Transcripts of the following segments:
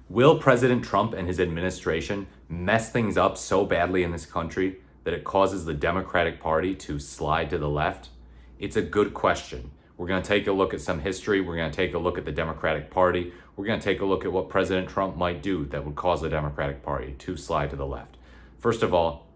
Will President Trump and his administration mess things up so badly in this country that it causes the Democratic Party to slide to the left? It's a good question. We're going to take a look at some history. We're going to take a look at the Democratic Party. We're going to take a look at what President Trump might do that would cause the Democratic Party to slide to the left. First of all,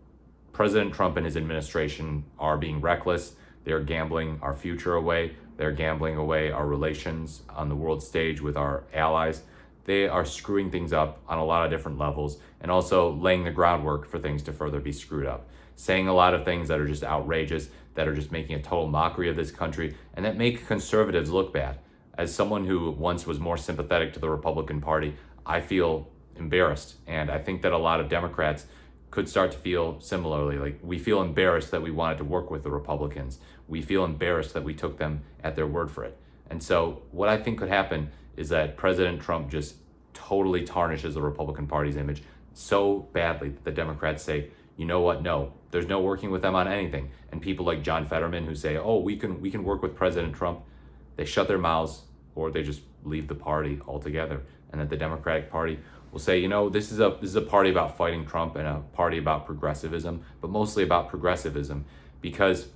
President Trump and his administration are being reckless. They're gambling our future away. They're gambling away our relations on the world stage with our allies. They are screwing things up on a lot of different levels and also laying the groundwork for things to further be screwed up. Saying a lot of things that are just outrageous, that are just making a total mockery of this country, and that make conservatives look bad. As someone who once was more sympathetic to the Republican Party, I feel embarrassed. And I think that a lot of Democrats could start to feel similarly. Like, we feel embarrassed that we wanted to work with the Republicans. We feel embarrassed that we took them at their word for it. And so what I think could happen is that President Trump just totally tarnishes the Republican Party's image so badly that the Democrats say, you know what, no, there's no working with them on anything. And people like John Fetterman who say, oh, we can work with President Trump, they shut their mouths or they just leave the party altogether. And that the Democratic Party will say, you know, this is a party about fighting Trump and a party about progressivism, but mostly about progressivism, because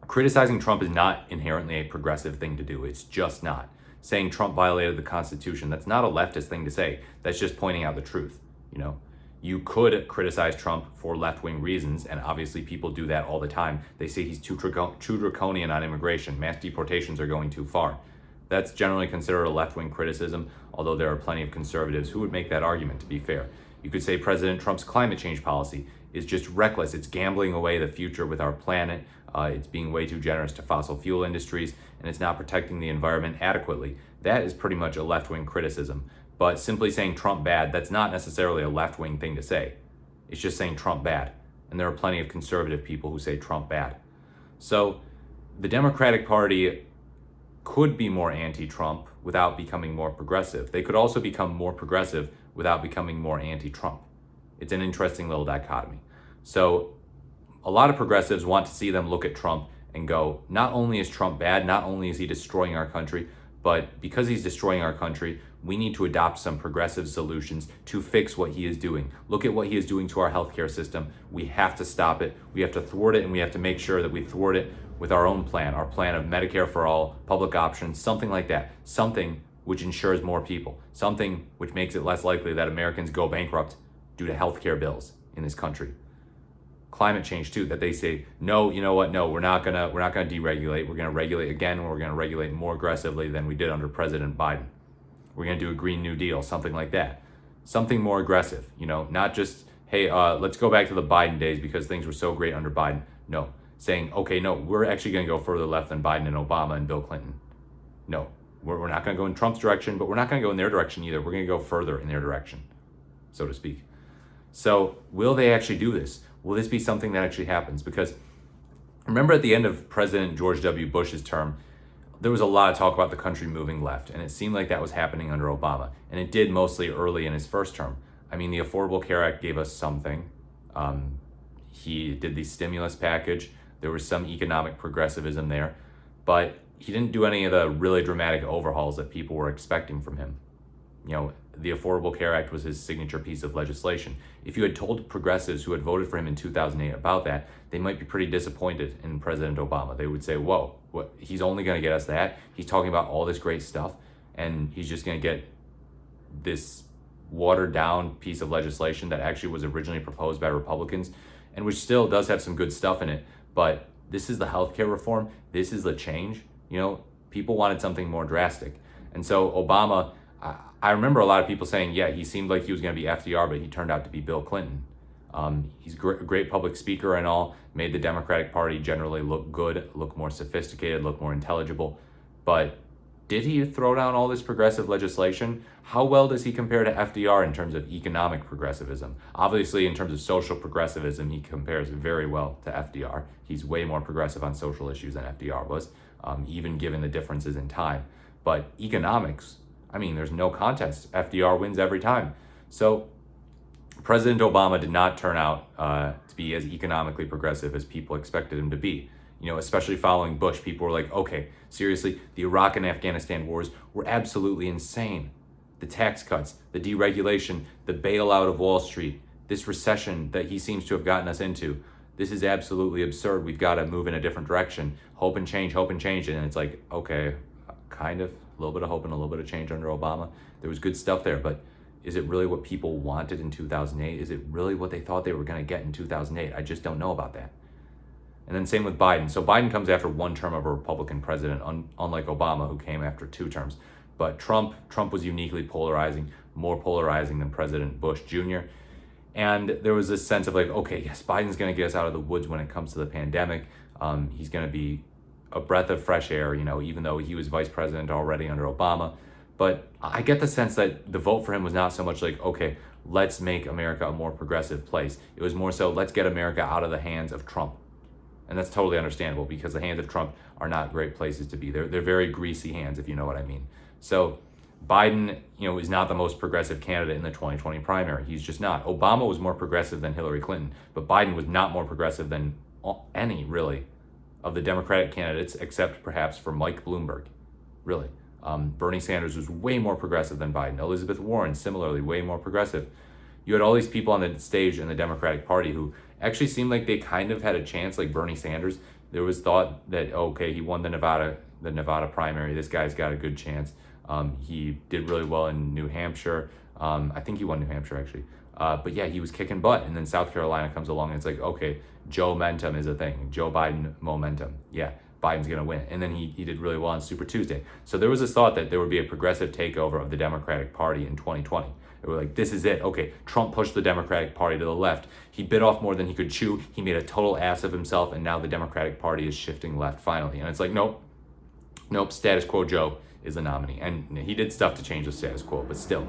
criticizing Trump is not inherently a progressive thing to do. It's just not. Saying Trump violated the Constitution, that's not a leftist thing to say. That's just pointing out the truth. You know, you could criticize Trump for left-wing reasons, and obviously people do that all the time. They say he's too draconian on immigration. Mass deportations are going too far. That's generally considered a left-wing criticism, although there are plenty of conservatives who would make that argument, to be fair. You could say President Trump's climate change policy is just reckless. It's gambling away the future with our planet. It's being way too generous to fossil fuel industries, and it's not protecting the environment adequately. That is pretty much a left-wing criticism. But simply saying Trump bad, that's not necessarily a left-wing thing to say. It's just saying Trump bad. And there are plenty of conservative people who say Trump bad. So the Democratic Party could be more anti-Trump without becoming more progressive. They could also become more progressive without becoming more anti-Trump. It's an interesting little dichotomy. So a lot of progressives want to see them look at Trump and go, not only is Trump bad, not only is he destroying our country, but because he's destroying our country, we need to adopt some progressive solutions to fix what he is doing. Look at what he is doing to our healthcare system. We have to stop it. We have to thwart it, and we have to make sure that we thwart it with our own plan, our plan of Medicare for all, public options, something like that. Something which ensures more people. Something which makes it less likely that Americans go bankrupt due to healthcare bills in this country. Climate change too, that they say, no, you know what, no, we're not gonna deregulate. We're gonna regulate again, and we're gonna regulate more aggressively than we did under President Biden. We're gonna do a Green New Deal, something like that. Something more aggressive, you know, not just, hey, let's go back to the Biden days because things were so great under Biden. No, saying, okay, no, we're actually gonna go further left than Biden and Obama and Bill Clinton. No, we're not gonna go in Trump's direction, but we're not gonna go in their direction either. We're gonna go further in their direction, so to speak. So will they actually do this? Will this be something that actually happens? Because remember at the end of President George W. Bush's term, there was a lot of talk about the country moving left, and it seemed like that was happening under Obama, and it did mostly early in his first term. I mean, the Affordable Care Act gave us something. He did the stimulus package. There was some economic progressivism there, but he didn't do any of the really dramatic overhauls that people were expecting from him. You know, the Affordable Care Act was his signature piece of legislation. If you had told progressives who had voted for him in 2008 about that, they might be pretty disappointed in President Obama. They would say, whoa, what, he's only going to get us that? He's talking about all this great stuff, and he's just going to get this watered down piece of legislation that actually was originally proposed by Republicans, and which still does have some good stuff in it, but this is the healthcare reform. This is the change. You know, people wanted something more drastic. And so Obama, I remember a lot of people saying, yeah, he seemed like he was going to be FDR, but he turned out to be Bill Clinton. He's a great public speaker and all, made the Democratic Party generally look good, look more sophisticated, look more intelligible. But did he throw down all this progressive legislation? How well does he compare to FDR in terms of economic progressivism? Obviously, in terms of social progressivism, he compares very well to FDR. He's way more progressive on social issues than FDR was, even given the differences in time. But economics, I mean, there's no contest. FDR wins every time. So President Obama did not turn out to be as economically progressive as people expected him to be. You know, especially following Bush, people were like, okay, seriously, the Iraq and Afghanistan wars were absolutely insane. the tax cuts, the deregulation, the bailout of Wall Street, this recession that he seems to have gotten us into. This is absolutely absurd. We've got to move in a different direction. Hope and change, hope and change. And it's like, okay, kind of, a little bit of hope and a little bit of change under Obama. There was good stuff there, but is it really what people wanted in 2008? Is it really what they thought they were going to get in 2008? I just don't know about that. And then same with Biden. So Biden comes after one term of a Republican president, unlike Obama, who came after 2 terms. But Trump was uniquely polarizing, more polarizing than President Bush Jr. And there was this sense of like, okay, yes, Biden's going to get us out of the woods when it comes to the pandemic. He's going to be a breath of fresh air, even though he was vice president already under Obama. But I get the sense that the vote for him was not so much like, okay, let's make America a more progressive place. It was more so, let's get America out of the hands of Trump. And that's totally understandable because the hands of Trump are not great places to be. They're very greasy hands, if you know what I mean. So Biden, is not the most progressive candidate in the 2020 primary. He's just not. Obama was more progressive than Hillary Clinton, but Biden was not more progressive than any, really, of the Democratic candidates, except perhaps for Mike Bloomberg, really. Bernie Sanders was way more progressive than Biden. Elizabeth Warren, similarly, way more progressive. You had all these people on the stage in the Democratic Party who actually seemed like they kind of had a chance, like Bernie Sanders. There was thought that, okay, he won the Nevada primary. This guy's got a good chance. He did really well in New Hampshire. I think he won New Hampshire, actually. But yeah, he was kicking butt. And then South Carolina comes along and it's like, okay, Joe Momentum is a thing. Joe Biden momentum. Yeah, Biden's going to win. And then he did really well on Super Tuesday. So there was this thought that there would be a progressive takeover of the Democratic Party in 2020. They were like, this is it. Okay, Trump pushed the Democratic Party to the left. He bit off more than he could chew. He made a total ass of himself. And now the Democratic Party is shifting left finally. And it's like, nope, status quo Joe is the nominee. And he did stuff to change the status quo, but still,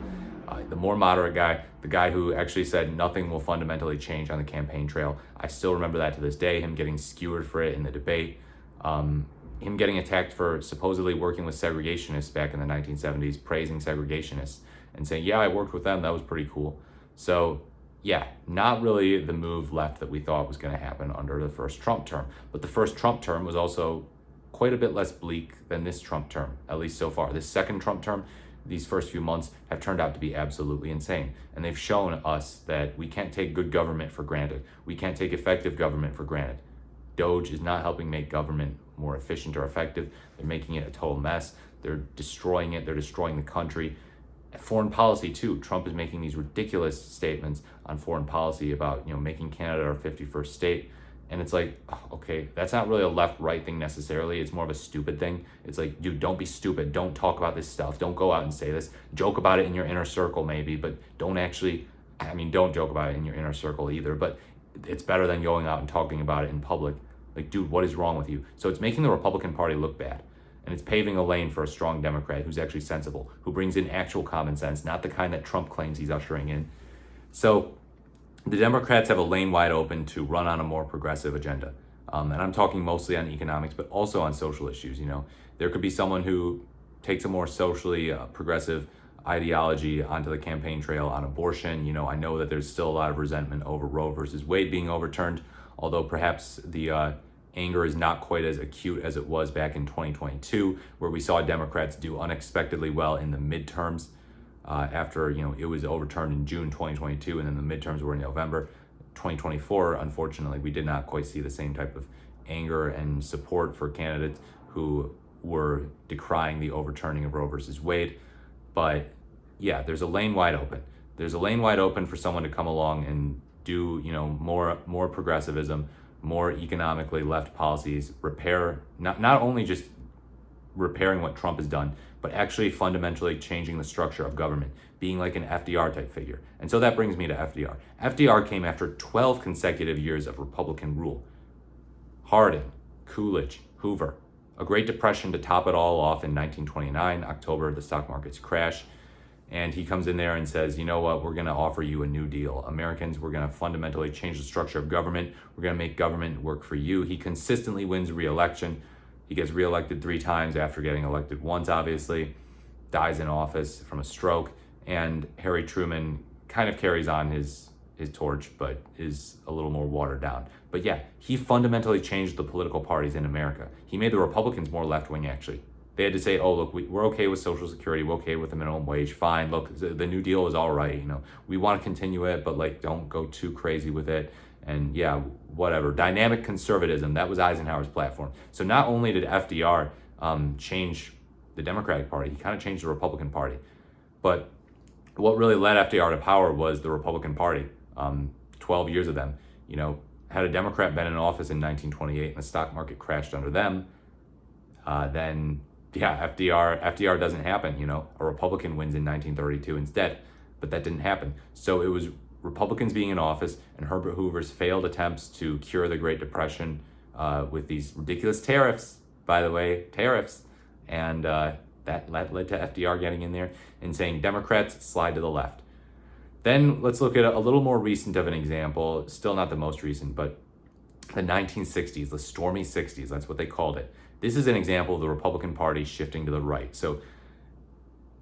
the more moderate guy, the guy who actually said nothing will fundamentally change on the campaign trail. I still remember that to this day, him getting skewered for it in the debate, him getting attacked for supposedly working with segregationists back in the 1970s, praising segregationists and saying, yeah, I worked with them, that was pretty cool. So yeah, not really the move left that we thought was going to happen under the first Trump term. But the first Trump term was also quite a bit less bleak than this Trump term, at least so far. This second Trump term, these first few months have turned out to be absolutely insane. And they've shown us that we can't take good government for granted. We can't take effective government for granted. Doge is not helping make government more efficient or effective. They're making it a total mess. They're destroying it. They're destroying the country. Foreign policy too. Trump is making these ridiculous statements on foreign policy about, making Canada our 51st state. And it's like, okay, that's not really a left-right thing necessarily. It's more of a stupid thing. It's like, dude, don't be stupid. Don't talk about this stuff. Don't go out and say this. Joke about it in your inner circle maybe, but don't joke about it in your inner circle either. But it's better than going out and talking about it in public. Like, dude, what is wrong with you? So it's making the Republican Party look bad. And it's paving a lane for a strong Democrat who's actually sensible, who brings in actual common sense, not the kind that Trump claims he's ushering in. So the Democrats have a lane wide open to run on a more progressive agenda. And I'm talking mostly on economics, but also on social issues. There could be someone who takes a more socially progressive ideology onto the campaign trail on abortion. I know that there's still a lot of resentment over Roe versus Wade being overturned, although perhaps the anger is not quite as acute as it was back in 2022, where we saw Democrats do unexpectedly well in the midterms. After it was overturned in June 2022 and then the midterms were in November 2024, unfortunately we did not quite see the same type of anger and support for candidates who were decrying the overturning of Roe versus Wade. But yeah, there's a lane wide open. There's a lane wide open for someone to come along and do more progressivism, more economically left policies, repair not only just repairing what Trump has done, but actually fundamentally changing the structure of government, being like an FDR type figure. And so that brings me to FDR. FDR came after 12 consecutive years of Republican rule. Harding, Coolidge, Hoover, a Great Depression to top it all off in 1929, October, the stock markets crash. And he comes in there and says, you know what, we're going to offer you a new deal. Americans, we're going to fundamentally change the structure of government. We're going to make government work for you. He consistently wins re-election. He gets reelected 3 times after getting elected once, obviously, dies in office from a stroke, and Harry Truman kind of carries on his torch, but is a little more watered down. But yeah, he fundamentally changed the political parties in America. He made the Republicans more left-wing, actually. They had to say, oh, look, we're okay with Social Security. We're okay with the minimum wage. Fine. Look, the New Deal is all right. We want to continue it, but like, don't go too crazy with it. And yeah, whatever. Dynamic conservatism. That was Eisenhower's platform. So not only did FDR change the Democratic Party, he kind of changed the Republican Party. But what really led FDR to power was the Republican Party. 12 years of them. Had a Democrat been in office in 1928 and the stock market crashed under them, then yeah, FDR doesn't happen. A Republican wins in 1932 instead, but that didn't happen. So it was Republicans being in office and Herbert Hoover's failed attempts to cure the Great Depression with these ridiculous tariffs, by the way, and that led to FDR getting in there and saying, Democrats, slide to the left. Then let's look at a little more recent of an example, still not the most recent, but the 1960s, the stormy 60s, that's what they called it. This is an example of the Republican Party shifting to the right. So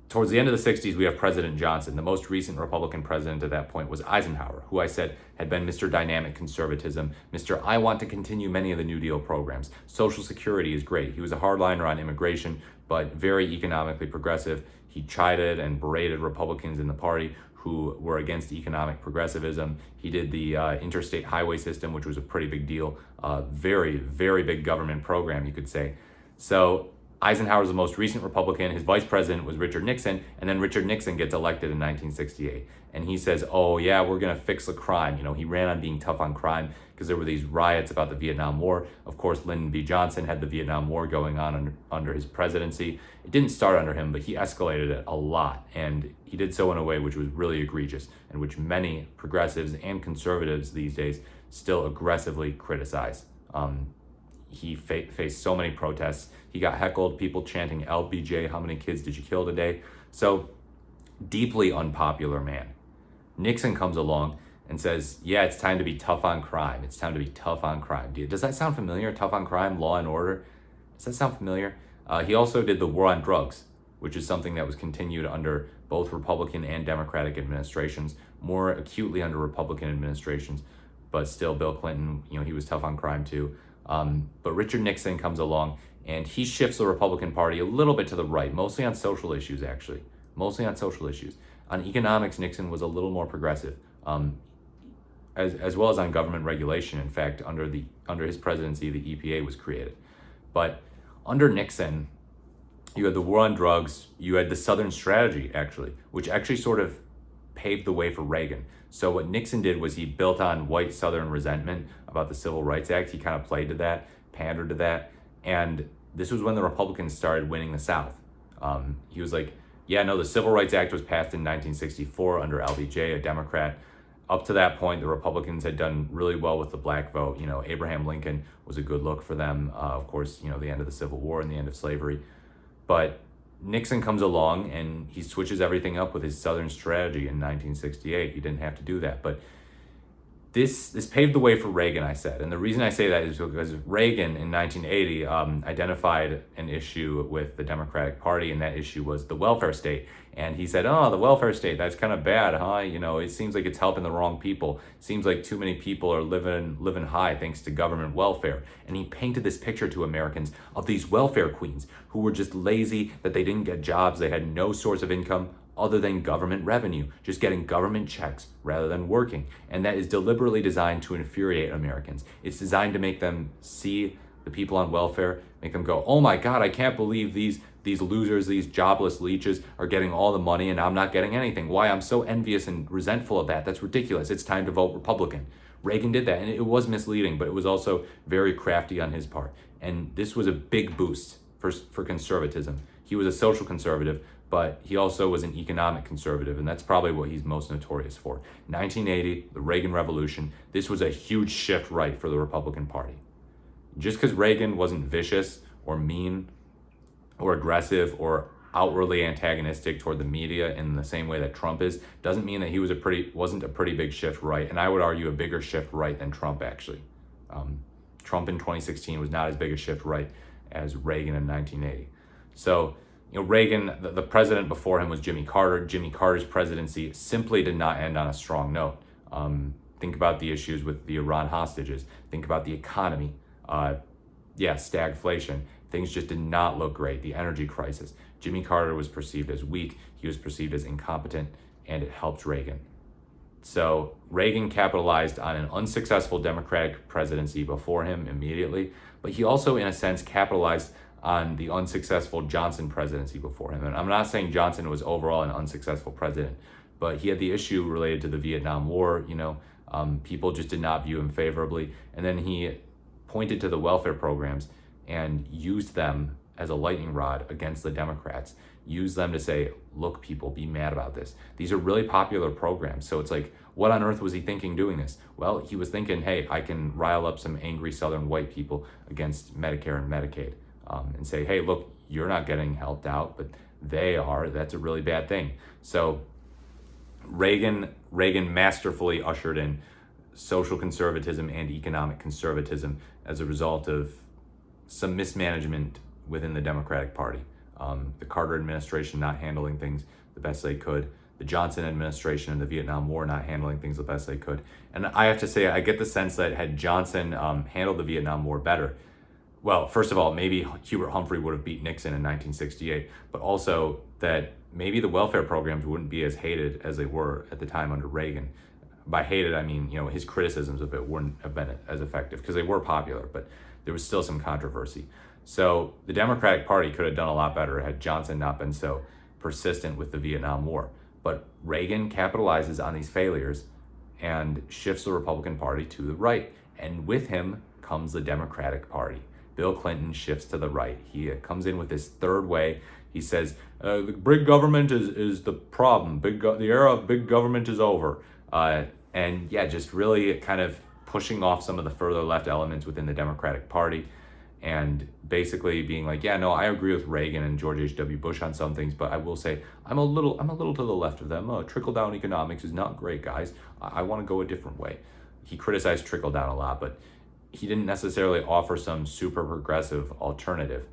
towards the end of the 60s, we have President Johnson. The most recent Republican president at that point was Eisenhower, who I said had been Mr. Dynamic Conservatism, Mr. I want to continue many of the New Deal programs. Social Security is great. He was a hardliner on immigration, but very economically progressive. He chided and berated Republicans in the party who were against economic progressivism. He did the interstate highway system, which was a pretty big deal. Very, very big government program, you could say. So Eisenhower's the most recent Republican. His vice president was Richard Nixon, and then Richard Nixon gets elected in 1968. And he says, oh yeah, we're gonna fix the crime. He ran on being tough on crime because there were these riots about the Vietnam War. Of course, Lyndon B. Johnson had the Vietnam War going on under his presidency. It didn't start under him, but he escalated it a lot. And he did so in a way which was really egregious and which many progressives and conservatives these days still aggressively criticize. He faced so many protests. He got heckled, people chanting LBJ, how many kids did you kill today? So deeply unpopular man. Nixon comes along and says, yeah, it's time to be tough on crime. It's time to be tough on crime. Does that sound familiar? Tough on crime, law and order? Does that sound familiar? He also did the war on drugs, which is something that was continued under both Republican and Democratic administrations, more acutely under Republican administrations, but still Bill Clinton, he was tough on crime too. But Richard Nixon comes along and he shifts the Republican Party a little bit to the right, mostly on social issues, actually. Mostly on social issues. On economics, Nixon was a little more progressive, as well as on government regulation. In fact, under his presidency, the EPA was created. But under Nixon, you had the war on drugs, you had the Southern Strategy, actually, which actually sort of paved the way for Reagan. So what Nixon did was he built on white Southern resentment about the Civil Rights Act. He kind of played to that, pandered to that. And this was when the Republicans started winning the South. He was like, yeah, no, the Civil Rights Act was passed in 1964 under LBJ, a Democrat. Up to that point, the Republicans had done really well with the black vote. Abraham Lincoln was a good look for them. Of course, the end of the Civil War and the end of slavery. But Nixon comes along and he switches everything up with his Southern Strategy in 1968. He didn't have to do that. But this paved the way for Reagan, I said. And the reason I say that is because Reagan in 1980 identified an issue with the Democratic Party, and that issue was the welfare state. And he said, oh, the welfare state, that's kind of bad, huh? It seems like it's helping the wrong people. It seems like too many people are living high thanks to government welfare. And he painted this picture to Americans of these welfare queens who were just lazy, that they didn't get jobs, they had no source of income other than government revenue, just getting government checks rather than working. And that is deliberately designed to infuriate Americans. It's designed to make them see the people on welfare, make them go, oh my God, I can't believe these losers, these jobless leeches are getting all the money and I'm not getting anything. Why? I'm so envious and resentful of that. That's ridiculous. It's time to vote Republican. Reagan did that, and it was misleading, but it was also very crafty on his part. And this was a big boost for conservatism. He was a social conservative, but he also was an economic conservative, and that's probably what he's most notorious for. 1980, the Reagan Revolution, this was a huge shift right for the Republican Party. Just because Reagan wasn't vicious or mean or aggressive or outwardly antagonistic toward the media in the same way that Trump is, doesn't mean that he wasn't a pretty big shift right, and I would argue a bigger shift right than Trump, actually. Trump in 2016 was not as big a shift right as Reagan in 1980. So, Reagan, the president before him was Jimmy Carter. Jimmy Carter's presidency simply did not end on a strong note. Think about the issues with the Iran hostages. Think about the economy. Stagflation. things just did not look great. The energy crisis. Jimmy Carter was perceived as weak. He was perceived as incompetent, and it helped Reagan. So Reagan capitalized on an unsuccessful Democratic presidency before him immediately, but he also, in a sense, capitalized on the unsuccessful Johnson presidency before him. And I'm not saying Johnson was overall an unsuccessful president, but he had the issue related to the Vietnam War. People just did not view him favorably. And then he pointed to the welfare programs and used them as a lightning rod against the Democrats. Use them to say, look, people, be mad about this. These are really popular programs. So it's like, what on earth was he thinking doing this? Well, he was thinking, hey, I can rile up some angry Southern white people against Medicare and Medicaid, and say, hey, look, you're not getting helped out, but they are. That's a really bad thing. So Reagan masterfully ushered in social conservatism and economic conservatism as a result of some mismanagement within the Democratic Party. The Carter administration not handling things the best they could, the Johnson administration and the Vietnam War not handling things the best they could. And I have to say, I get the sense that had Johnson handled the Vietnam War better, well, first of all, maybe Hubert Humphrey would have beat Nixon in 1968, but also that maybe the welfare programs wouldn't be as hated as they were at the time under Reagan. By hated, I mean, his criticisms of it wouldn't have been as effective because they were popular, but there was still some controversy. So the Democratic Party could have done a lot better had Johnson not been so persistent with the Vietnam War. But Reagan capitalizes on these failures and shifts the Republican Party to the right. And with him comes the Democratic Party. Bill Clinton shifts to the right. He comes in with this third way. He says, the big government is the problem. The era of big government is over. And yeah, just really kind of pushing off some of the further left elements within the Democratic Party and basically being like, yeah, no, I agree with Reagan and George H.W. Bush on some things, but I will say I'm a little to the left of them. Trickle-down economics is not great, guys. I want to go a different way. He criticized trickle-down a lot, but he didn't necessarily offer some super progressive alternative.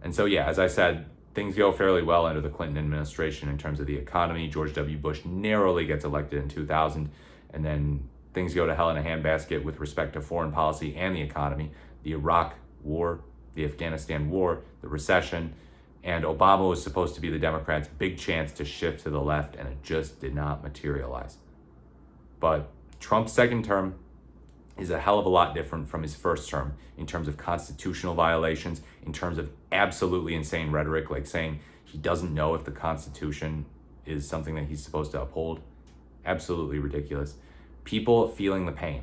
And so, yeah, as I said, things go fairly well under the Clinton administration in terms of the economy. George W. Bush narrowly gets elected in 2000, and then things go to hell in a handbasket with respect to foreign policy and the economy. The Iraq War, the Afghanistan War, the recession, and Obama was supposed to be the Democrats' big chance to shift to the left, and it just did not materialize. But Trump's second term is a hell of a lot different from his first term in terms of constitutional violations, in terms of absolutely insane rhetoric, like saying he doesn't know if the Constitution is something that he's supposed to uphold. Absolutely ridiculous. People feeling the pain.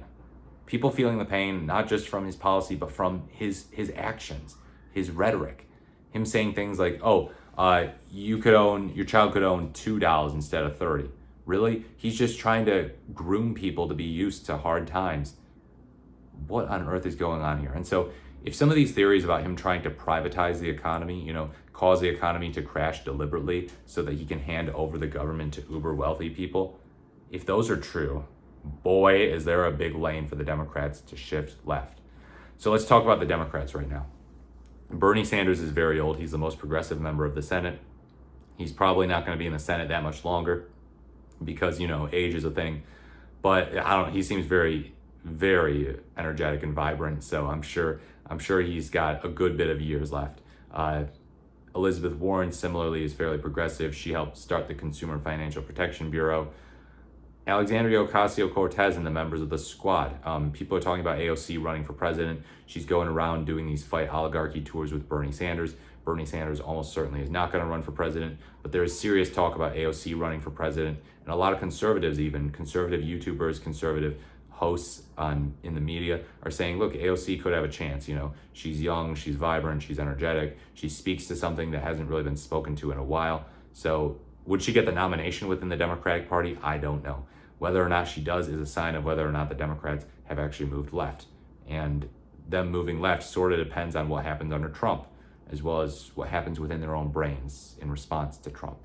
People feeling the pain, not just from his policy, but from his actions, his rhetoric. Him saying things like, your child could own $2 instead of 30. Really? He's just trying to groom people to be used to hard times. What on earth is going on here? And so if some of these theories about him trying to privatize the economy, cause the economy to crash deliberately so that he can hand over the government to uber wealthy people, if those are true, boy, is there a big lane for the Democrats to shift left. So let's talk about the Democrats right now. Bernie Sanders is very old. He's the most progressive member of the Senate. He's probably not going to be in the Senate that much longer because, age is a thing. But he seems very, very energetic and vibrant. So I'm sure he's got a good bit of years left. Elizabeth Warren similarly is fairly progressive. She helped start the Consumer Financial Protection Bureau. Alexandria Ocasio-Cortez and the members of the squad. People are talking about AOC running for president. She's going around doing these fight oligarchy tours with Bernie Sanders. Bernie Sanders almost certainly is not going to run for president, but there is serious talk about AOC running for president. And a lot of conservatives, even conservative YouTubers, conservative hosts in the media are saying, look, AOC could have a chance. She's young, she's vibrant, she's energetic. She speaks to something that hasn't really been spoken to in a while. So would she get the nomination within the Democratic Party? I don't know. Whether or not she does is a sign of whether or not the Democrats have actually moved left. And them moving left sort of depends on what happens under Trump, as well as what happens within their own brains in response to Trump.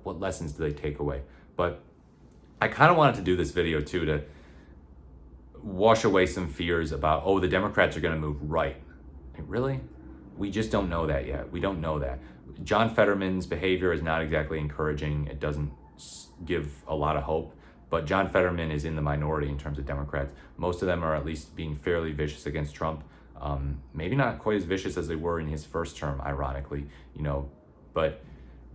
What lessons do they take away? But I kind of wanted to do this video too to wash away some fears about, the Democrats are going to move right. Like, really? We just don't know that yet. We don't know that. John Fetterman's behavior is not exactly encouraging. It doesn't give a lot of hope. But John Fetterman is in the minority in terms of Democrats. Most of them are at least being fairly vicious against Trump. Maybe not quite as vicious as they were in his first term, ironically, but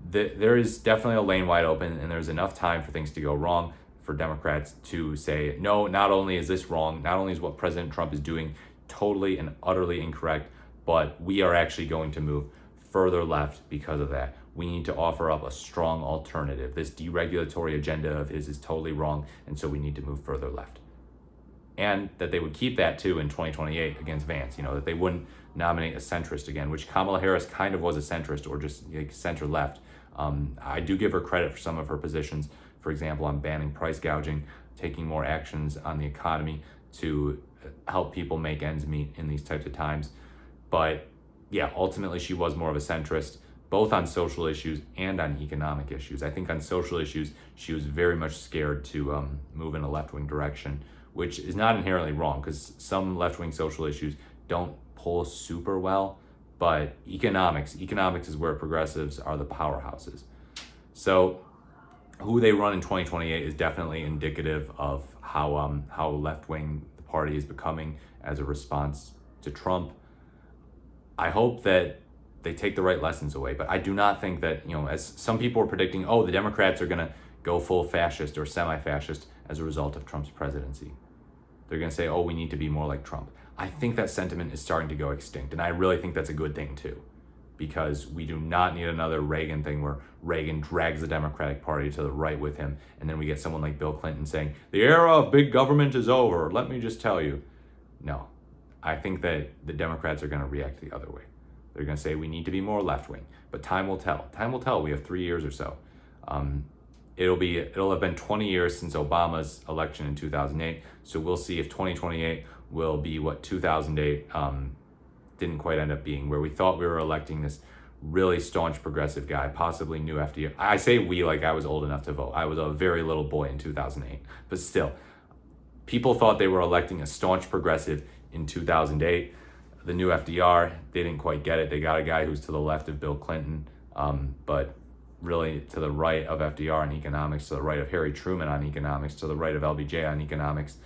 there is definitely a lane wide open, and there's enough time for things to go wrong for Democrats to say, no, not only is this wrong, not only is what President Trump is doing totally and utterly incorrect, but we are actually going to move further left because of that. We need to offer up a strong alternative. This deregulatory agenda of his is totally wrong, and so we need to move further left. And that they would keep that too in 2028 against Vance, that they wouldn't nominate a centrist again, which Kamala Harris kind of was a centrist, or just like center left. I do give her credit for some of her positions, for example, on banning price gouging, taking more actions on the economy to help people make ends meet in these types of times. But yeah, ultimately she was more of a centrist, both on social issues and on economic issues. I think on social issues, she was very much scared to move in a left-wing direction, which is not inherently wrong, because some left-wing social issues don't pull super well, but economics is where progressives are the powerhouses. So who they run in 2028 is definitely indicative of how left-wing the party is becoming as a response to Trump. I hope that they take the right lessons away, but I do not think that, as some people are predicting, the Democrats are going to go full fascist or semi-fascist as a result of Trump's presidency. They're going to say, we need to be more like Trump. I think that sentiment is starting to go extinct, and I really think that's a good thing too, because we do not need another Reagan thing where Reagan drags the Democratic Party to the right with him, and then we get someone like Bill Clinton saying, the era of big government is over, let me just tell you. No, I think that the Democrats are going to react the other way. They're going to say we need to be more left-wing, but time will tell. Time will tell. We have 3 years or so. It'll have been 20 years since Obama's election in 2008, so we'll see if 2028 will be what 2008 didn't quite end up being, where we thought we were electing this really staunch progressive guy, possibly new FDR. I say we like I was old enough to vote. I was a very little boy in 2008, but still, people thought they were electing a staunch progressive in 2008. The new FDR, they didn't quite get it. They got a guy who's to the left of Bill Clinton, but really to the right of FDR on economics, to the right of Harry Truman on economics, to the right of LBJ on economics.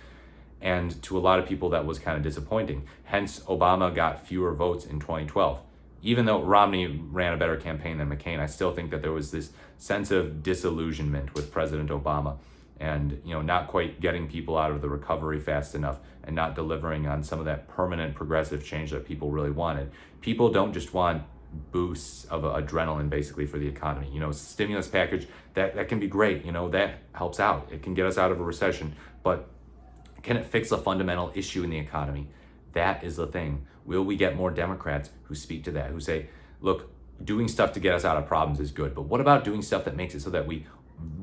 And to a lot of people, that was kind of disappointing. Hence, Obama got fewer votes in 2012. Even though Romney ran a better campaign than McCain, I still think that there was this sense of disillusionment with President Obama, and not quite getting people out of the recovery fast enough, and not delivering on some of that permanent progressive change that people really wanted. People don't just want boosts of adrenaline basically for the economy. Stimulus package, that can be great, that helps out. It can get us out of a recession, but can it fix a fundamental issue in the economy? That is the thing. Will we get more Democrats who speak to that, who say, look, doing stuff to get us out of problems is good, but what about doing stuff that makes it so that we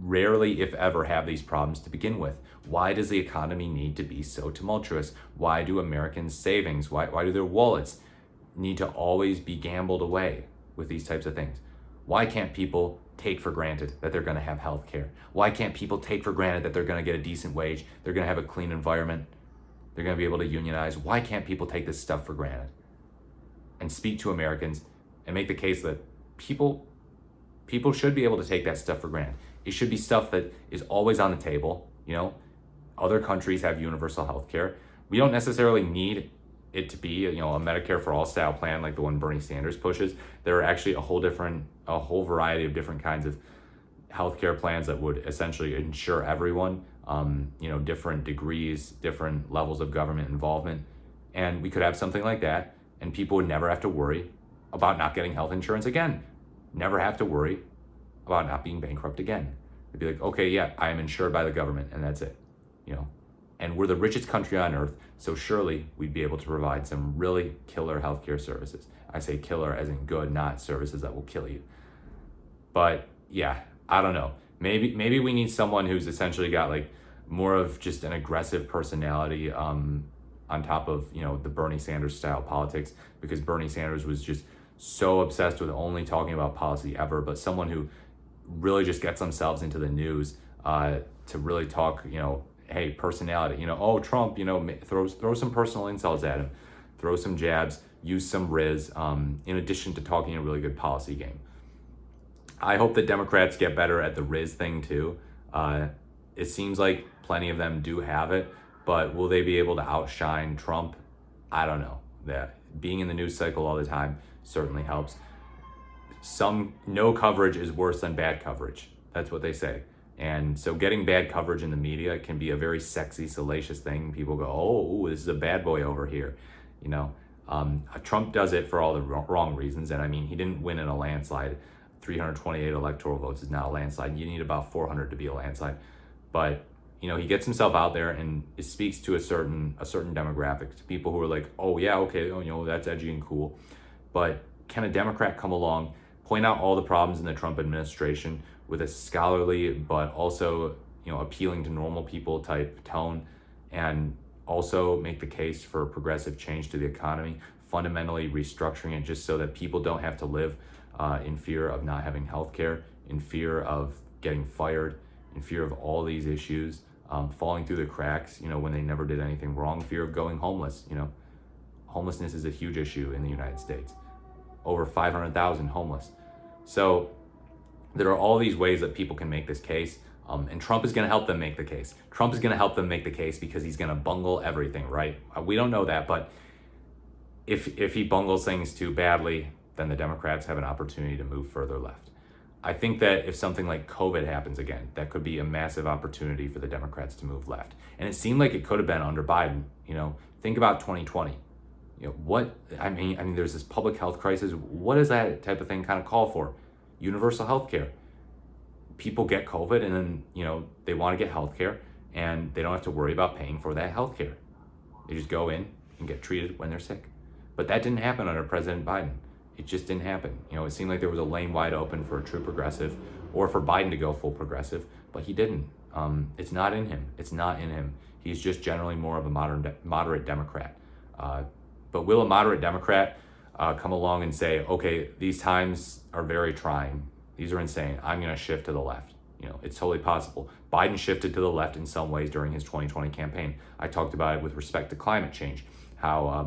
rarely, if ever, have these problems to begin with? Why does the economy need to be so tumultuous? Why do Americans' savings, why do their wallets need to always be gambled away with these types of things? Why can't people take for granted that they're going to have health care? Why can't people take for granted that they're going to get a decent wage, they're going to have a clean environment, they're going to be able to unionize? Why can't people take this stuff for granted? And speak to Americans and make the case that people should be able to take that stuff for granted. It should be stuff that is always on the table. Other countries have universal health care. We don't necessarily need it to be a Medicare for all style plan like the one Bernie Sanders pushes. There are actually a whole variety of different kinds of healthcare plans that would essentially insure everyone, different degrees, different levels of government involvement. And we could have something like that, and people would never have to worry about not getting health insurance again. Never have to worry about not being bankrupt again. They'd be like, okay, yeah, I am insured by the government, and that's it. And we're the richest country on earth, so surely we'd be able to provide some really killer healthcare services. I say killer as in good, not services that will kill you. But yeah, I don't know. Maybe we need someone who's essentially got like more of just an aggressive personality on top of the Bernie Sanders style politics, because Bernie Sanders was just so obsessed with only talking about policy ever. But someone who really just gets themselves into the news to really talk, hey, personality, Trump, throw some personal insults at him, throw some jabs, use some riz, in addition to talking a really good policy game. I hope that Democrats get better at the riz thing too. It seems like plenty of them do have it, but will they be able to outshine Trump? I don't know. that being in the news cycle all the time certainly helps. No coverage is worse than bad coverage. That's what they say. And so getting bad coverage in the media can be a very sexy, salacious thing. People go, oh, this is a bad boy over here. You know, Trump does it for all the wrong reasons. And I mean, he didn't win in a landslide. 328 electoral votes is not a landslide. You need about 400 to be a landslide. But, you know, he gets himself out there and it speaks to a certain demographic, to people who are like, oh yeah, okay, oh, you know, that's edgy and cool. But can a Democrat come along, point out all the problems in the Trump administration with a scholarly but also, you know, appealing to normal people type tone, and also make the case for progressive change to the economy, fundamentally restructuring it just so that people don't have to live in fear of not having health care, in fear of getting fired, in fear of all these issues falling through the cracks, you know, when they never did anything wrong, fear of going homeless. You know, homelessness is a huge issue in the United States. Over 500,000 homeless. So there are all these ways that people can make this case, and Trump is going to help them make the case. Trump is going to help them make the case because he's going to bungle everything, right? We don't know that, but if he bungles things too badly, then the Democrats have an opportunity to move further left. I think that if something like COVID happens again, that could be a massive opportunity for the Democrats to move left. And it seemed like it could have been under Biden. You know, think about 2020. You know, I mean, there's this public health crisis. What does that type of thing kind of call for? Universal health care. People get COVID and then, you know, they want to get health care and they don't have to worry about paying for that health care. They just go in and get treated when they're sick. But that didn't happen under President Biden. It just didn't happen. You know, it seemed like there was a lane wide open for a true progressive or for Biden to go full progressive, but he didn't. It's not in him. It's not in him. He's just generally more of a moderate Democrat. But will a moderate Democrat come along and say, okay, these times are very trying. These are insane. I'm going to shift to the left. You know, it's totally possible. Biden shifted to the left in some ways during his 2020 campaign. I talked about it with respect to climate change, how,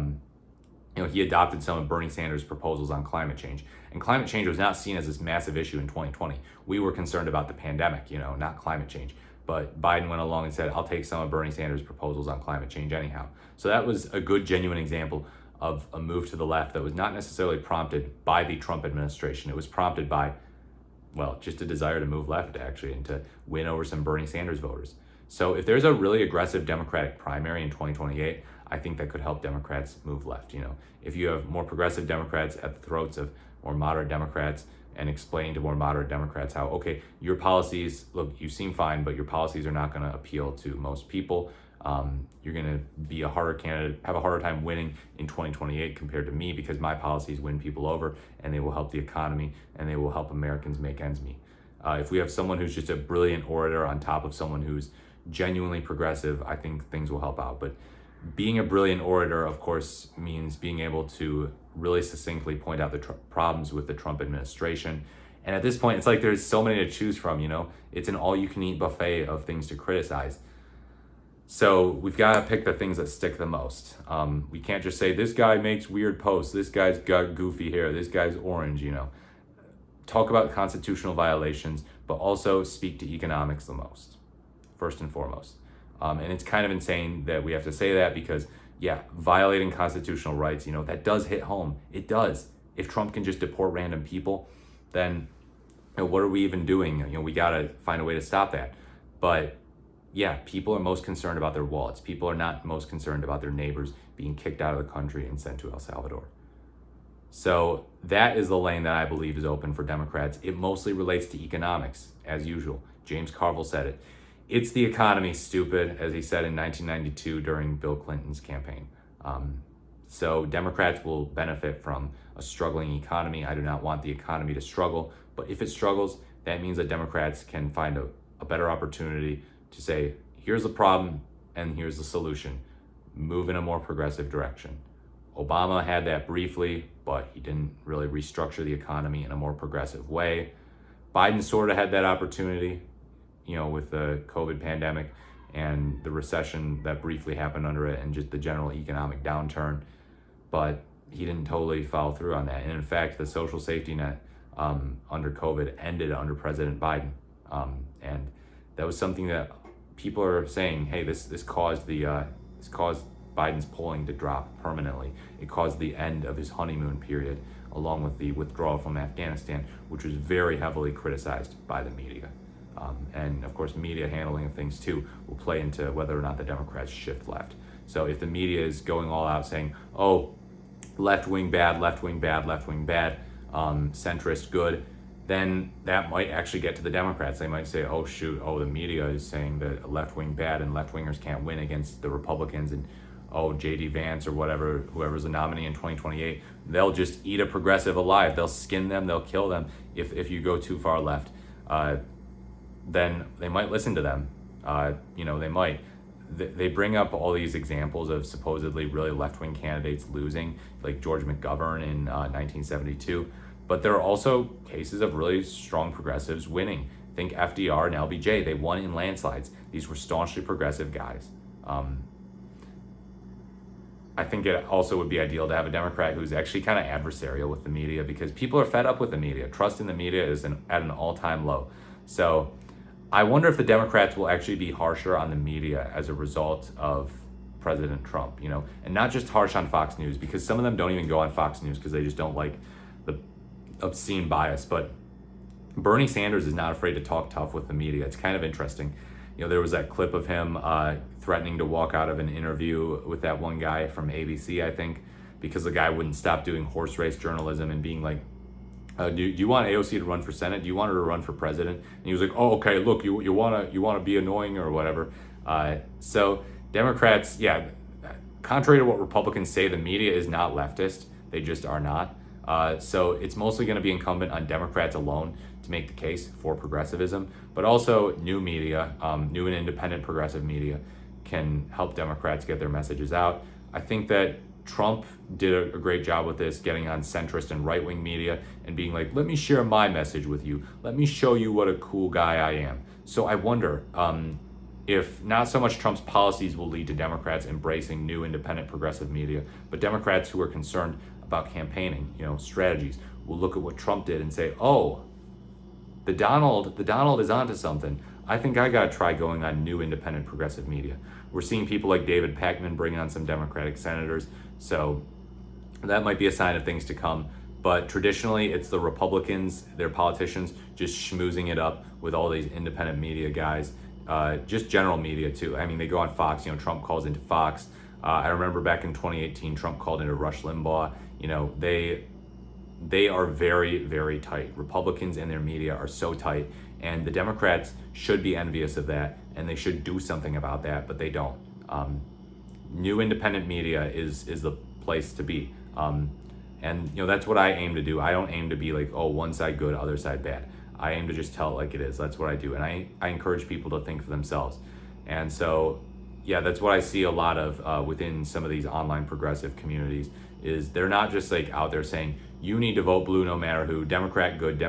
you know, he adopted some of Bernie Sanders' proposals on climate change. And climate change was not seen as this massive issue in 2020. We were concerned about the pandemic, you know, not climate change. But Biden went along and said, I'll take some of Bernie Sanders' proposals on climate change anyhow. So that was a good, genuine example of a move to the left that was not necessarily prompted by the Trump administration. It was prompted by, well, just a desire to move left, actually, and to win over some Bernie Sanders voters. So if there's a really aggressive Democratic primary in 2028, I think that could help Democrats move left. You know, if you have more progressive Democrats at the throats of more moderate Democrats and explain to more moderate Democrats how, okay, your policies, look, you seem fine, but your policies are not going to appeal to most people. You're going to be a harder candidate, have a harder time winning in 2028 compared to me because my policies win people over and they will help the economy and they will help Americans make ends meet. If we have someone who's just a brilliant orator on top of someone who's genuinely progressive, I think things will help out. But being a brilliant orator, of course, means being able to really succinctly point out the problems with the Trump administration. And at this point, it's like there's so many to choose from, you know? It's an all-you-can-eat buffet of things to criticize. So we've got to pick the things that stick the most. We can't just say, this guy makes weird posts, this guy's got goofy hair, this guy's orange, you know? Talk about constitutional violations, but also speak to economics the most, first and foremost. And it's kind of insane that we have to say that because, yeah, violating constitutional rights, you know, that does hit home. It does. If Trump can just deport random people, then, you know, what are we even doing? You know, we got to find a way to stop that. But yeah, people are most concerned about their wallets. People are not most concerned about their neighbors being kicked out of the country and sent to El Salvador. So that is the lane that I believe is open for Democrats. It mostly relates to economics, as usual. James Carville said it. It's the economy, stupid, as he said in 1992 during Bill Clinton's campaign. So Democrats will benefit from a struggling economy. I do not want the economy to struggle, but if it struggles, that means that Democrats can find a better opportunity to say, here's the problem and here's the solution. Move in a more progressive direction. Obama had that briefly, but he didn't really restructure the economy in a more progressive way. Biden sort of had that opportunity, you know, with the COVID pandemic and the recession that briefly happened under it and just the general economic downturn, but he didn't totally follow through on that. And in fact, the social safety net under COVID ended under President Biden. And that was something that people are saying, hey, this caused Biden's polling to drop permanently. It caused the end of his honeymoon period, along with the withdrawal from Afghanistan, which was very heavily criticized by the media. And of course, media handling of things too will play into whether or not the Democrats shift left. So if the media is going all out saying, oh, left wing bad, left wing bad, left wing bad, centrist good, then that might actually get to the Democrats. They might say, oh shoot, the media is saying that left wing bad and left wingers can't win against the Republicans, and J.D. Vance or whatever, whoever's the nominee in 2028, they'll just eat a progressive alive. They'll skin them, they'll kill them if you go too far left. Then they might listen to them. They might. They bring up all these examples of supposedly really left-wing candidates losing, like George McGovern in 1972. But there are also cases of really strong progressives winning. Think FDR and LBJ. They won in landslides. These were staunchly progressive guys. I think it also would be ideal to have a Democrat who's actually kind of adversarial with the media, because people are fed up with the media. Trust in the media is at an all-time low. So I wonder if the Democrats will actually be harsher on the media as a result of President Trump, and not just harsh on Fox News, because some of them don't even go on Fox News because they just don't like the obscene bias. But Bernie Sanders is not afraid to talk tough with the media. It's kind of interesting. There was that clip of him threatening to walk out of an interview with that one guy from ABC, I think, because the guy wouldn't stop doing horse race journalism and being like, do you want AOC to run for Senate? Do you want her to run for president? And he was like, oh, okay, look, you wanna be annoying or whatever. So Democrats, contrary to what Republicans say, the media is not leftist. They just are not. So it's mostly going to be incumbent on Democrats alone to make the case for progressivism, but also new media, new and independent progressive media can help Democrats get their messages out. I think that Trump did a great job with this, getting on centrist and right-wing media and being like, let me share my message with you. Let me show you what a cool guy I am. So I wonder if not so much Trump's policies will lead to Democrats embracing new independent progressive media, but Democrats who are concerned about campaigning, strategies, will look at what Trump did and say, oh, the Donald is onto something. I think I got to try going on new independent progressive media. We're seeing people like David Pakman bring on some Democratic senators, so that might be a sign of things to come. But traditionally, it's the Republicans, their politicians, just schmoozing it up with all these independent media guys, just general media too. I mean, they go on Fox, Trump calls into Fox. I remember back in 2018, Trump called into Rush Limbaugh. They are very, very tight. Republicans and their media are so tight, and the Democrats should be envious of that, and they should do something about that, but they don't. New independent media is the place to be. And that's what I aim to do. I don't aim to be like, one side good, other side bad. I aim to just tell it like it is. That's what I do. And I encourage people to think for themselves. And so, that's what I see a lot of within some of these online progressive communities, is they're not just like out there saying, you need to vote blue no matter who, Democrat good,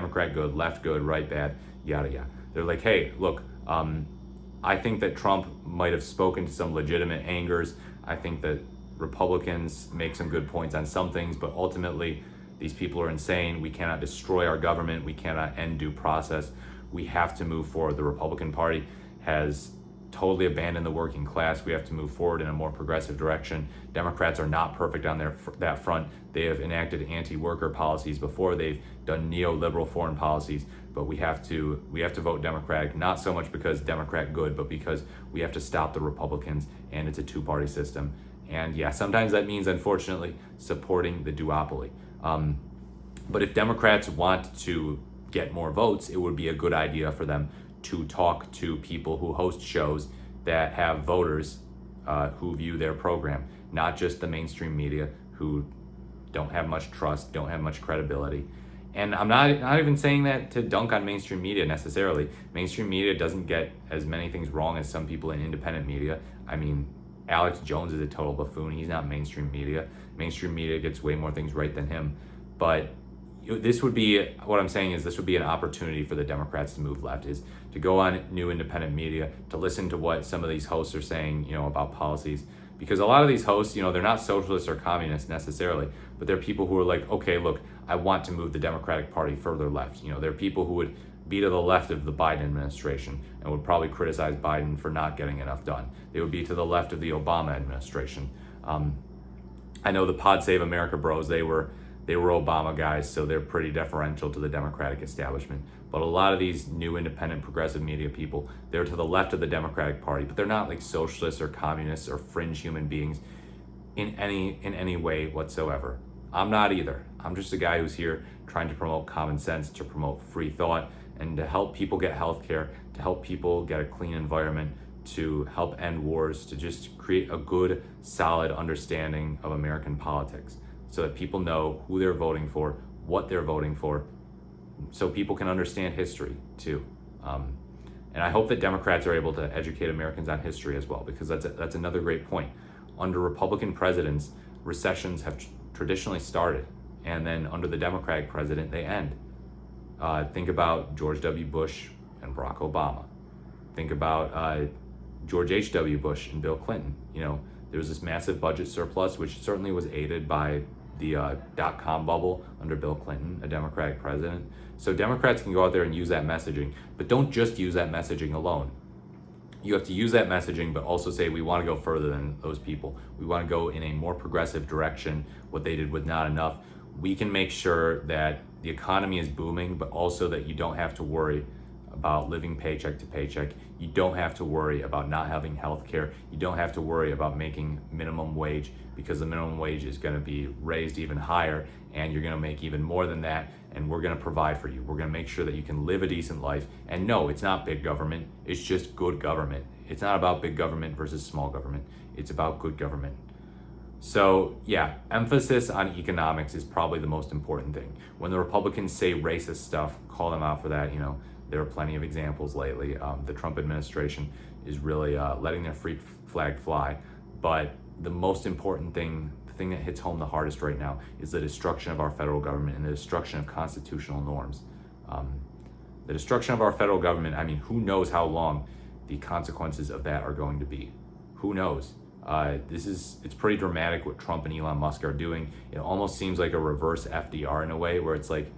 left good, right bad, yada yada. They're like, hey, look, I think that Trump might have spoken to some legitimate angers. I think that Republicans make some good points on some things, but ultimately these people are insane. We cannot destroy our government. We cannot end due process. We have to move forward. The Republican Party has totally abandoned the working class. We have to move forward in a more progressive direction. Democrats are not perfect on that front. They have enacted anti-worker policies before. They've done neoliberal foreign policies, but we have to vote Democratic, not so much because Democrat good, but because we have to stop the Republicans, and it's a two-party system. And sometimes that means, unfortunately, supporting the duopoly. But if Democrats want to get more votes, it would be a good idea for them to talk to people who host shows that have voters who view their program, not just the mainstream media who don't have much trust, don't have much credibility. And I'm not even saying that to dunk on mainstream media necessarily. Mainstream media doesn't get as many things wrong as some people in independent media. I mean, Alex Jones is a total buffoon. He's not mainstream media. Mainstream media gets way more things right than him. But this would be, what I'm saying is, this would be an opportunity for the Democrats to move left, is to go on new independent media, to listen to what some of these hosts are saying, about policies. Because a lot of these hosts, they're not socialists or communists necessarily, but they're people who are like, okay, look, I want to move the Democratic Party further left. They're people who would be to the left of the Biden administration and would probably criticize Biden for not getting enough done. They would be to the left of the Obama administration. I know the Pod Save America bros, they were Obama guys, so they're pretty deferential to the Democratic establishment. But a lot of these new independent progressive media people, they're to the left of the Democratic Party, but they're not like socialists or communists or fringe human beings in any way whatsoever. I'm not either. I'm just a guy who's here trying to promote common sense, to promote free thought, and to help people get health care, to help people get a clean environment, to help end wars, to just create a good, solid understanding of American politics so that people know who they're voting for, what they're voting for, so people can understand history too. And I hope that Democrats are able to educate Americans on history as well, because that's another great point. Under Republican presidents, recessions have traditionally started, and then under the Democratic president, they end. Think about George W. Bush and Barack Obama. Think about George H.W. Bush and Bill Clinton. There was this massive budget surplus, which certainly was aided by the dot-com bubble under Bill Clinton, a Democratic president. So Democrats can go out there and use that messaging, but don't just use that messaging alone. You have to use that messaging, but also say we want to go further than those people. We want to go in a more progressive direction. What they did was not enough. We can make sure that the economy is booming, but also that you don't have to worry about living paycheck to paycheck. You don't have to worry about not having health care. You don't have to worry about making minimum wage, because the minimum wage is going to be raised even higher, and you're going to make even more than that, and we're going to provide for you. We're going to make sure that you can live a decent life. And no, it's not big government. It's just good government. It's not about big government versus small government. It's about good government. So yeah, emphasis on economics is probably the most important thing. When the Republicans say racist stuff, call them out for that. There are plenty of examples lately. The Trump administration is really letting their freak flag fly. But the most important thing, the thing that hits home the hardest right now, is the destruction of our federal government and the destruction of constitutional norms. The destruction of our federal government, who knows how long the consequences of that are going to be? Who knows? It's pretty dramatic what Trump and Elon Musk are doing. It almost seems like a reverse FDR in a way, where it's like,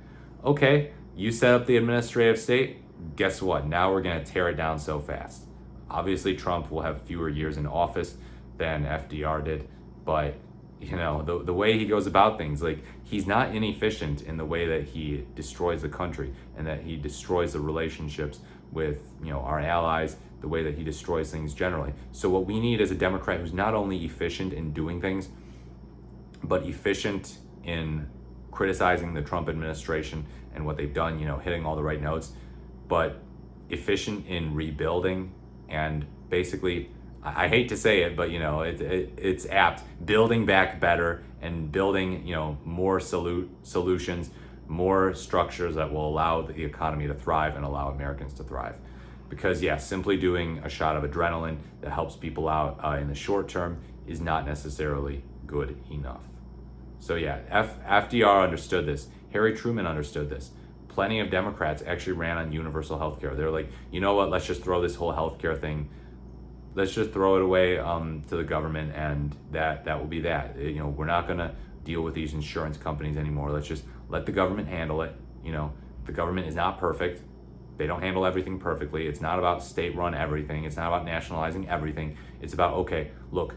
okay, you set up the administrative state, guess what? Now we're going to tear it down so fast. Obviously, Trump will have fewer years in office than FDR did, but the way he goes about things, like, he's not inefficient in the way that he destroys the country and that he destroys the relationships with our allies, the way that he destroys things generally. So what we need is a Democrat who's not only efficient in doing things, but efficient in criticizing the Trump administration and what they've done, hitting all the right notes, but efficient in rebuilding and basically, I hate to say it, but it's apt, building back better and building more solutions, more structures that will allow the economy to thrive and allow Americans to thrive. Because simply doing a shot of adrenaline that helps people out in the short term is not necessarily good enough. So FDR understood this. Harry Truman understood this. Plenty of Democrats actually ran on universal health care. They're like, you know what, let's just throw this whole health care thing, let's just throw it away to the government, and that will be that. We're not going to deal with these insurance companies anymore. Let's just let the government handle it. The government is not perfect. They don't handle everything perfectly. It's not about state-run everything. It's not about nationalizing everything. It's about, okay, look,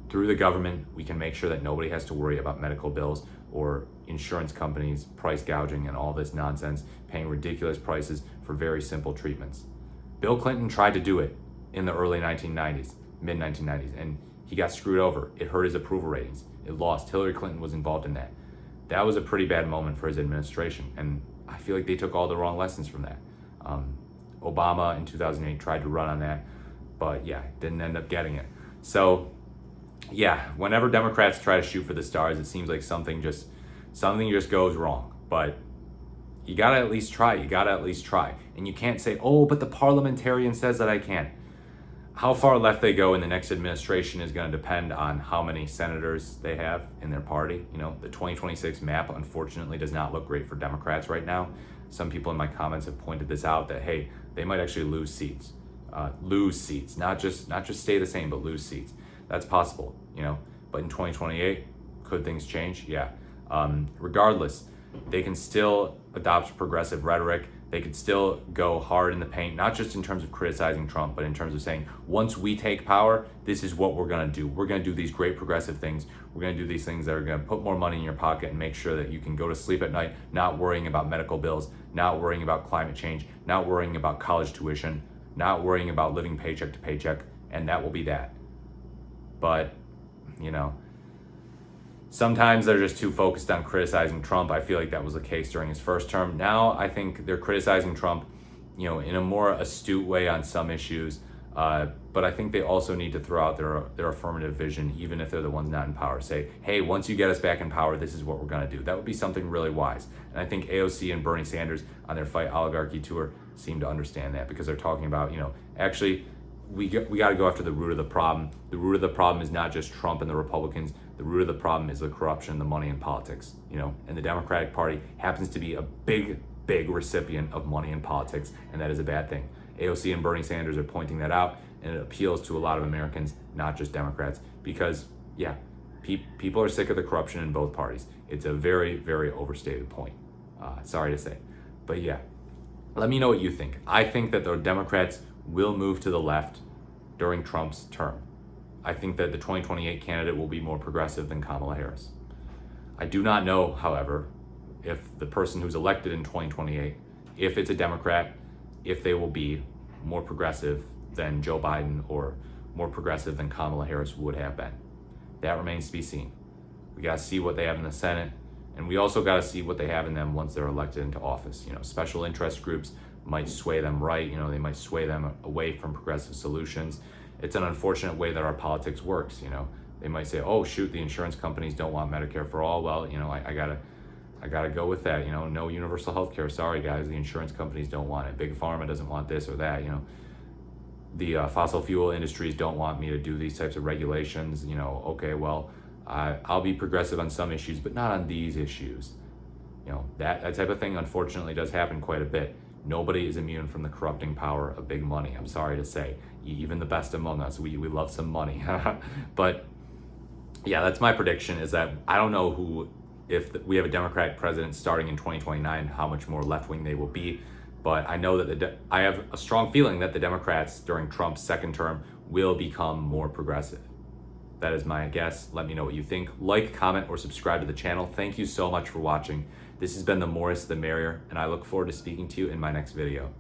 through the government, we can make sure that nobody has to worry about medical bills or insurance companies price gouging and all this nonsense, paying ridiculous prices for very simple treatments. Bill Clinton tried to do it in the early 1990s, mid-1990s, and he got screwed over. It hurt his approval ratings. It lost. Hillary Clinton was involved in that. That was a pretty bad moment for his administration, and I feel like they took all the wrong lessons from that. Obama in 2008 tried to run on that, but didn't end up getting it. So whenever Democrats try to shoot for the stars, it seems like something just goes wrong. But you gotta at least try. And you can't say, oh, but the parliamentarian says that I can't. How far left they go in the next administration is going to depend on how many senators they have in their party. The 2026 map, unfortunately, does not look great for Democrats right now. Some people in my comments have pointed this out, that, hey, they might actually lose seats. Not just stay the same, but lose seats. That's possible, But in 2028, could things change? Yeah. Regardless, they can still adopt progressive rhetoric. They could still go hard in the paint, not just in terms of criticizing Trump, but in terms of saying, once we take power, this is what we're going to do. We're going to do these great progressive things. We're going to do these things that are going to put more money in your pocket and make sure that you can go to sleep at night, not worrying about medical bills, not worrying about climate change, not worrying about college tuition, not worrying about living paycheck to paycheck, and that will be that. But, you know, sometimes they're just too focused on criticizing Trump. I feel like that was the case during his first term. Now I think they're criticizing Trump, you know, in a more astute way on some issues. But I think they also need to throw out their affirmative vision, even if they're the ones not in power. Say, hey, once you get us back in power, this is what we're going to do. That would be something really wise. And I think AOC and Bernie Sanders on their Fight Oligarchy tour seem to understand that, because they're talking about, you know, actually, we got to go after the root of the problem. The root of the problem is not just Trump and the Republicans. The root of the problem is the corruption, the money, and politics. You know, and the Democratic Party happens to be a big recipient of money and politics, and that is a bad thing. AOC and Bernie Sanders are pointing that out, and it appeals to a lot of Americans, not just Democrats, because yeah, people are sick of the corruption in both parties. It's a very overstated point. Sorry to say, but yeah, let me know what you think. I think that the Democrats will move to the left during Trump's term. I think that the 2028 candidate will be more progressive than Kamala Harris. I do not know, however, if the person who's elected in 2028, if it's a Democrat, if they will be more progressive than Joe Biden or more progressive than Kamala Harris would have been. That remains to be seen. We got to see what they have in the Senate, and we also got to see what they have in them once they're elected into office. You know, special interest groups might sway them right, you know, they might sway them away from progressive solutions. It's an unfortunate way that our politics works, you know. They might say, oh shoot, the insurance companies don't want Medicare for all. Well, you know, I gotta go with that, you know, no universal health care. Sorry guys, the insurance companies don't want it. Big Pharma doesn't want this or that, you know. The fossil fuel industries don't want me to do these types of regulations, you know. Okay, well, I'll be progressive on some issues, but not on these issues. You know, that type of thing unfortunately does happen quite a bit. Nobody is immune from the corrupting power of big money. I'm sorry to say, even the best among us, we love some money. But yeah, that's my prediction, is that I don't know who, if we have a Democratic president starting in 2029, how much more left-wing they will be. But I know that I have a strong feeling that the Democrats during Trump's second term will become more progressive. That is my guess. Let me know what you think. Like, comment, or subscribe to the channel. Thank you so much for watching. This has been the More Is the Merrier, and I look forward to speaking to you in my next video.